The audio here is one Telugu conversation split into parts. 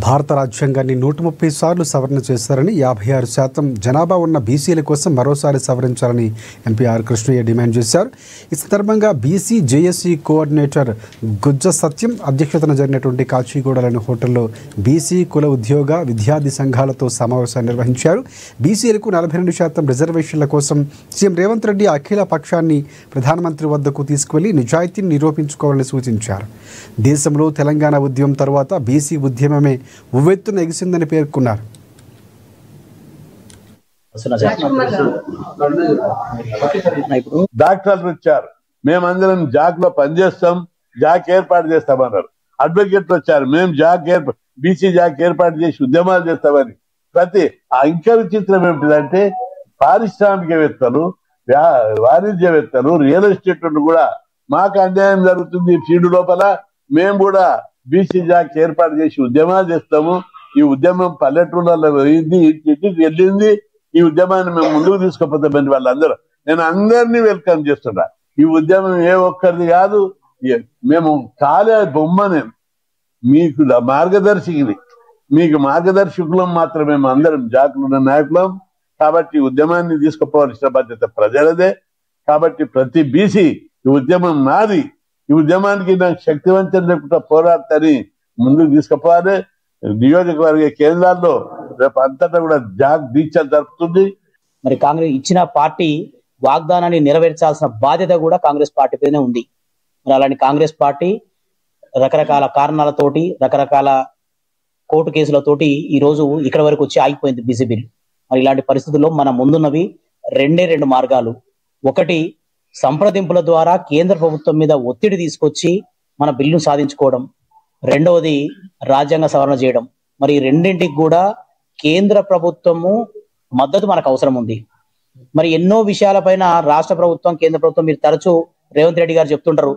భారత రాజ్యాంగాన్ని 130 సార్లు సవరణ చేశారని 56% జనాభా ఉన్న బీసీల కోసం మరోసారి సవరించాలని ఎంపీ ఆర్ కృష్ణయ్య డిమాండ్ చేశారు. ఈ సందర్భంగా బీసీ జేఏసీ కోఆర్డినేటర్ గుజ్జ సత్యం అధ్యక్షతన జరిగినటువంటి కాచిగూడలోని హోటల్లో బీసీ కుల ఉద్యోగ విద్యార్థి సంఘాలతో సమావేశాన్ని నిర్వహించారు. బీసీలకు 42% రిజర్వేషన్ల కోసం సీఎం రేవంత్ రెడ్డి అఖిల పక్షాన్ని ప్రధానమంత్రి వద్దకు తీసుకువెళ్లి నిజాయితీని నిరూపించుకోవాలని సూచించారు. దేశంలో తెలంగాణ ఉద్యమం తర్వాత బీసీ ఉద్యమమే ఉవ్వెత్తున ఎగిసిందని పేర్కొన్నారు. డాక్టర్లు వచ్చారు, మేమందరం జాక్ లో పనిచేస్తాం, జాక్ ఏర్పాటు చేస్తామన్నారు. అడ్వకేట్లు వచ్చారు, మేము బీసీ జాక్ ఏర్పాటు చేసి ఉద్యమాలు చేస్తామని. ఇంకా విచిత్రం ఏమిటిదంటే పారిశ్రామికవేత్తలు, వాణిజ్యవేత్తలు, రియల్ ఎస్టేట్ కూడా మాకు అన్యాయం జరుగుతుంది ఫీల్డ్ లోపల, మేము కూడా బీసీ జాక్ ఏర్పాటు చేసి ఉద్యమాలు చేస్తాము, ఈ ఉద్యమం పల్లెటూళ్ళలో వెళ్ళింది, ఇంటికి వెళ్ళింది, ఈ ఉద్యమాన్ని మేము ముందుకు తీసుకుపోతామని వాళ్ళందరూ, నేను అందరినీ వెల్కమ్ చేస్తున్నా. ఈ ఉద్యమం ఏ ఒక్కరిది కాదు, మేము కాలే బొమ్మ, నేను మీకు మార్గదర్శిని, మీకు మార్గదర్శకులం మాత్రమే అందరం జాకులున్న నాయకులం. కాబట్టి ఉద్యమాన్ని తీసుకుపోవాల్సిన బాధ్యత ప్రజలదే. కాబట్టి ప్రతి బీసీ ఈ ఉద్యమం నాది, ఈ ఉద్యమానికి నాకు శక్తివంతం లేకుండా పోరాడతాని ముందుకు తీసుకుపోవాలి. నియోజకవర్గ కేంద్రాల్లో రేపు అంతటా కూడా జాగ్ దీక్షలు జరుపుతుంది. మరి కాంగ్రెస్ ఇచ్చిన పార్టీ వాగ్దానాన్ని నెరవేర్చాల్సిన బాధ్యత కూడా కాంగ్రెస్ పార్టీ పైనే ఉంది. మరి అలాంటి కాంగ్రెస్ పార్టీ రకరకాల కారణాలతోటి, రకరకాల కోర్టు కేసులతోటి ఈ రోజు ఇక్కడ వరకు వచ్చి ఆగిపోయింది బీసీ బిల్. మరి ఇలాంటి పరిస్థితుల్లో మన ముందున్నవి రెండు మార్గాలు. ఒకటి, సంప్రదింపుల ద్వారా కేంద్ర ప్రభుత్వం మీద ఒత్తిడి తీసుకొచ్చి మన బిల్లును సాధించుకోవడం. రెండవది, రాజ్యాంగ సవరణ చేయడం. మరి రెండింటికి కూడా కేంద్ర ప్రభుత్వము మద్దతు మనకు అవసరం ఉంది. మరి ఎన్నో విషయాలపైన రాష్ట్ర ప్రభుత్వం, కేంద్ర ప్రభుత్వం, మీరు తరచూ రేవంత్ రెడ్డి గారు చెప్తుంటారు,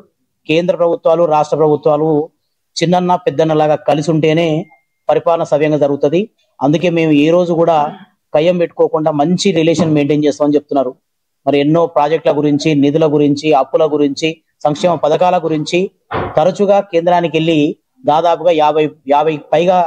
కేంద్ర ప్రభుత్వాలు రాష్ట్ర ప్రభుత్వాలు చిన్నన్న పెద్దన్నలాగా కలిసి ఉంటేనే పరిపాలన సవ్యంగా జరుగుతుంది. అందుకే మేము ఏ రోజు కూడా కయ్యం పెట్టుకోకుండా మంచి రిలేషన్ మెయింటైన్ చేస్తామని చెప్తున్నారు. మరి ఎన్నో ప్రాజెక్టుల గురించి, నిధుల గురించి, అప్పుల గురించి, సంక్షేమ పథకాల గురించి తరచుగా కేంద్రానికి వెళ్ళి దాదాపుగా 50 పైగా